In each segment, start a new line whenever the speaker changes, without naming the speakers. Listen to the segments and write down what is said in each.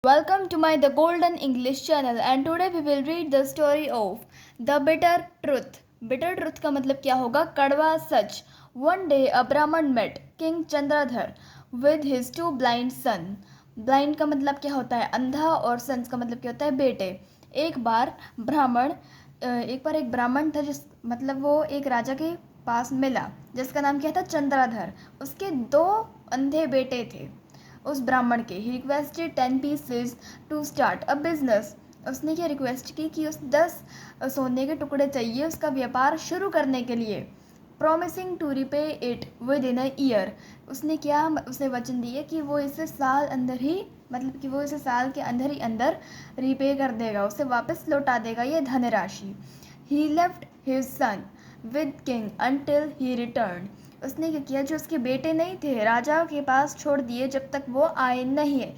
Welcome to my The Golden English channel and today we will read the story of The Bitter Truth. Bitter truth का मतलब क्या होगा? कड़वा सच. One day a Brahman met King Chandradhar with his two blind son. Blind का मतलब क्या होता है? अंधा. और sons का मतलब क्या होता है? बेटे. एक बार एक ब्राह्मण था जिस मतलब वो एक राजा के पास मिला जिसका नाम क्या था? चंद्राधर. उसके दो अंधे बेटे थे उस ब्राह्मण के. He requested 10 pieces to start a business. उसने क्या रिक्वेस्ट की कि उस 10 सोने के टुकड़े चाहिए उसका व्यापार शुरू करने के लिए. Promising to repay it within a year. उसने वचन दिए कि वो इसे साल अंदर ही मतलब कि वो इसे साल के अंदर ही अंदर रिपे कर देगा, उसे वापस लौटा देगा ये धनराशि. He left his son with king until he return. उसने क्या किया, जो उसके बेटे नहीं थे राजा के पास छोड़ दिए जब तक वो आए नहीं है.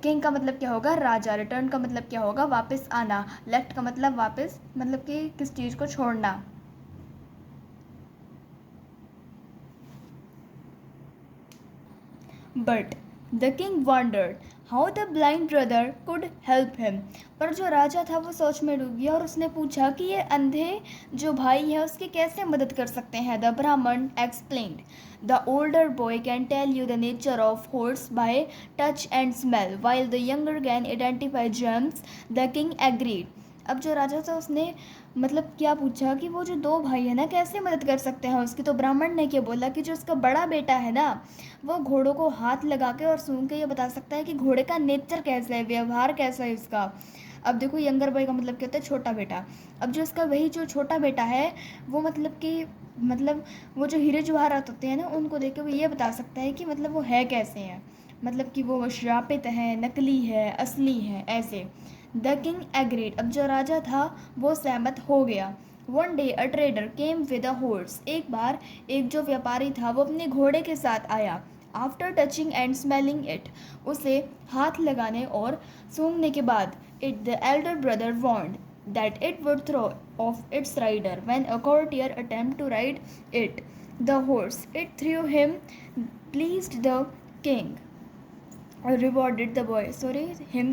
किंग का मतलब क्या होगा? राजा. रिटर्न का मतलब क्या होगा? वापस आना. लेफ्ट का मतलब वापस मतलब कि किस चीज़ को छोड़ना. But the king wondered how the blind brother could help him. पर जो राजा था वो सोच में डूब गया और उसने पूछा कि ये अंधे जो भाई है उसकी कैसे मदद कर सकते हैं. The Brahmin explained the older boy can tell you the nature of horse by touch and smell while the younger can identify gems. The king agreed. अब जो राजा था उसने मतलब क्या पूछा कि वो जो दो भाई है ना कैसे मदद कर सकते हैं उसकी. तो ब्राह्मण ने क्या बोला कि जो उसका बड़ा बेटा है ना वो घोड़ों को हाथ लगा के और सूंघ के ये बता सकता है कि घोड़े का नेचर कैसा है, व्यवहार कैसा है इसका. अब देखो यंगर बॉय का मतलब क्या होता है? छोटा बेटा. अब जो इसका वही जो छोटा बेटा है वो मतलब कि मतलब वो जो हीरे जवाहरात होते हैं ना उनको देख के वो ये बता सकता है कि मतलब वो है कैसे हैं, मतलब कि वो श्रापित है, नकली है, असली है, ऐसे. The king agreed. अब जो राजा था वो सहमत हो गया. One day a trader came with a horse. एक बार एक जो व्यापारी था वो अपने घोड़े के साथ आया. After touching and smelling it. उसे हाथ लगाने और सूंघने के बाद it the elder brother warned that it would throw off its rider when a courtier attempted to ride it. The horse it threw him pleased the king rewarded the boy. Sorry, him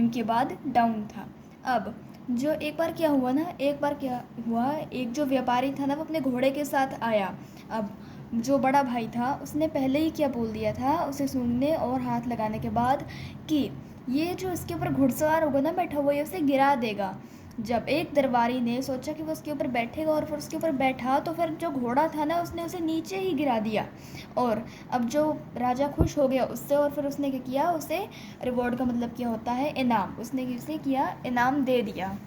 के बाद down था. अब जो एक बार क्या हुआ, एक जो व्यापारी था ना वो अपने घोड़े के साथ आया. अब जो बड़ा भाई था उसने पहले ही क्या बोल दिया था उसे सूंघने और हाथ लगाने के बाद कि ये जो इसके ऊपर घुड़सवार होगा ना बैठा हुआ ये उसे गिरा देगा. जब एक दरबारी ने सोचा कि वो उसके ऊपर बैठेगा और फिर उसके ऊपर बैठा तो फिर जो घोड़ा था ना उसने उसे नीचे ही गिरा दिया. और अब जो राजा खुश हो गया उससे और फिर उसने क्या किया, उसे रिवॉर्ड का मतलब क्या होता है? इनाम. उसने किसे किया? इनाम दे दिया.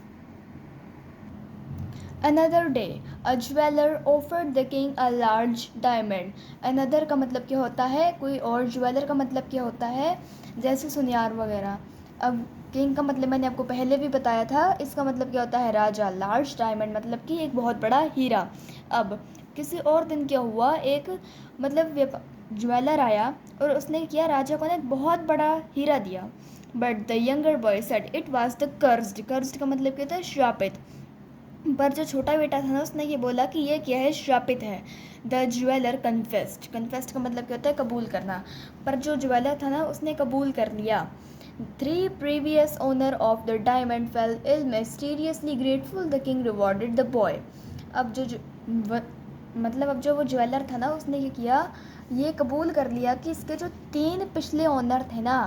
Another day a jeweller offered the king a large diamond. Another का मतलब क्या होता है? कोई और. ज्वेलर का मतलब क्या होता है? जैसे सुनियार वगैरह. अब किंग का मतलब मैंने आपको पहले भी बताया था, इसका मतलब क्या होता है? राजा. लार्ज डायमंड मतलब कि एक बहुत बड़ा हीरा. अब किसी और दिन क्या हुआ, एक मतलब ज्वेलर आया और उसने किया राजा को ना एक बहुत बड़ा हीरा दिया. But the younger boy said it was the cursed. Cursed का मतलब क्या होता है? श्रापित. पर जो छोटा बेटा था ना उसने ये बोला कि ये क्या है? श्रापित है. The jeweller confessed. कन्फेस्ड का मतलब क्या होता है? कबूल करना. पर जो ज्वेलर था ना उसने कबूल कर लिया. Three previous owner of the diamond fell ill mysteriously grateful. The king rewarded the boy. अब मतलब अब जो वो ज्वेलर था ना उसने ये किया, ये कबूल कर लिया कि इसके जो 3 पिछले ओनर थे ना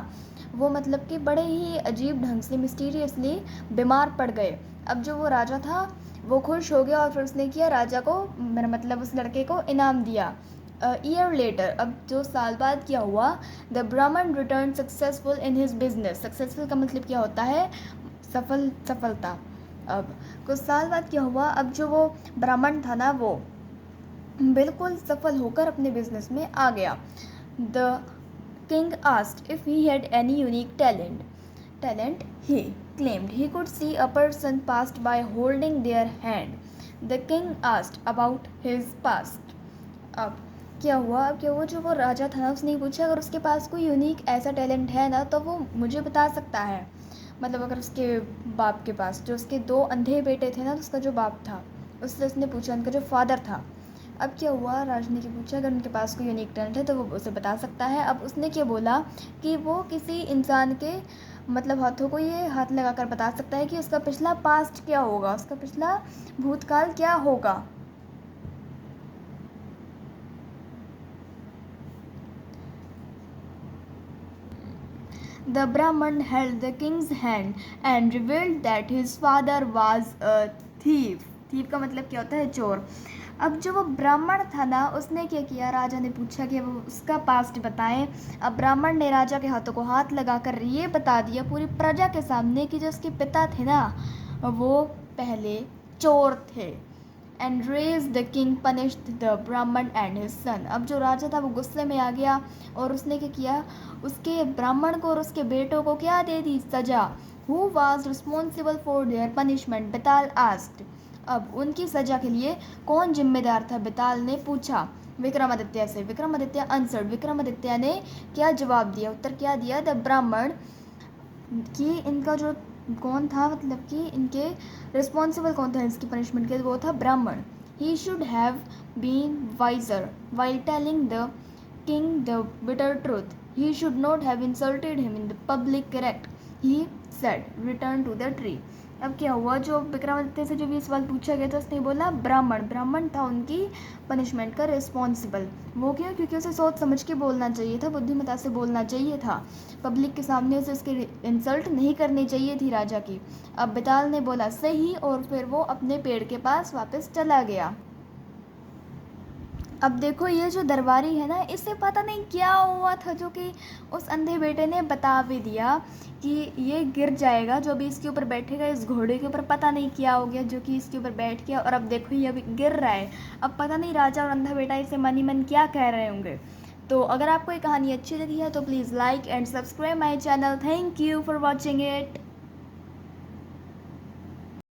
वो मतलब कि बड़े ही अजीब ढंग से मिस्टीरियसली बीमार पड़ गए. अब जो वो राजा था वो खुश हो गया और फिर उसने किया राजा को मतलब उस लड़के को इनाम दिया. Year later. अब जो साल बाद क्या हुआ, द ब्राह्मण return successful in his business. Successful का मतलब क्या होता है? सफलता. अब कुछ साल बाद क्या हुआ, अब जो वो ब्राह्मण था ना वो बिल्कुल सफल होकर अपने बिजनेस में आ गया. The king asked if he had any unique talent. He claimed he could see a person passed by holding their hand. The king asked about his past. अब क्या हुआ, जो वो राजा था ना उसने पूछा अगर उसके पास कोई यूनिक ऐसा टैलेंट है ना तो वो मुझे बता सकता है. मतलब अगर उसके बाप के पास जो उसके 2 अंधे बेटे थे ना तो उसका जो बाप था उससे उसने पूछा, उनका जो फादर था अब क्या हुआ, राजा ने क्या पूछा अगर उनके पास कोई यूनिक टैलेंट है तो वो उसे बता सकता है। अब उसने क्या बोला कि वो किसी इंसान के मतलब हाथों को ये हाथ लगाकर बता सकता है कि उसका पिछला पास्ट क्या होगा, उसका पिछला भूतकाल क्या होगा। The Brahman held the king's hand and revealed that his father was a thief. thief का मतलब क्या होता है, चोर। अब जो वो ब्राह्मण था ना, उसने क्या किया, राजा ने पूछा कि वो उसका पास्ट बताएं। अब ब्राह्मण ने राजा के हाथों को हाथ लगाकर ये बता दिया पूरी प्रजा के सामने कि जो उसके पिता थे ना, वो पहले चोर थे। एंड्रेज द किंग पनिश्ड द ब्राह्मण एंड हिज सन। अब जो राजा था वो गुस्से में आ गया और उसने क्या किया, उसके ब्राह्मण को और उसके बेटों को क्या दे दी, सजा। Who was responsible for their punishment, Betal asked. अब उनकी सजा के लिए कौन जिम्मेदार था, बिताल ने पूछा विक्रमादित्य से। विक्रमादित्य आंसर्ड, विक्रमादित्य ने क्या जवाब दिया, उत्तर क्या दिया, द ब्राह्मण, कि इनका जो कौन था, मतलब कि इनके रिस्पॉन्सिबल कौन था इसकी पनिशमेंट के, वो था Brahmin. He should have been wiser while telling the king the bitter truth, he should not have insulted him in the public, correct, he said, return to the tree. अब क्या हुआ, जो विक्रमादित्य से जो भी सवाल पूछा गया था उसने बोला ब्राह्मण, ब्राह्मण था उनकी पनिशमेंट का रिस्पॉन्सिबल। वो क्यों, क्योंकि उसे सोच समझ के बोलना चाहिए था, बुद्धिमत्ता से बोलना चाहिए था, पब्लिक के सामने उसे उसकी इंसल्ट नहीं करनी चाहिए थी राजा की। अब बिताल ने बोला सही, और फिर वो अपने पेड़ के पास वापस चला गया। अब देखो ये जो दरबारी है ना, इससे पता नहीं क्या हुआ था, जो कि उस अंधे बेटे ने बता भी दिया कि ये गिर जाएगा, जो भी इसके ऊपर बैठेगा, इस घोड़े के ऊपर पता नहीं क्या हो गया, जो कि इसके ऊपर बैठ गया और अब देखो ये अभी गिर रहा है। अब पता नहीं राजा और अंधा बेटा इसे मन ही मन क्या कह रहे होंगे। तो अगर आपको ये कहानी अच्छी लगी है तो please like and subscribe my channel. Thank you for watching it.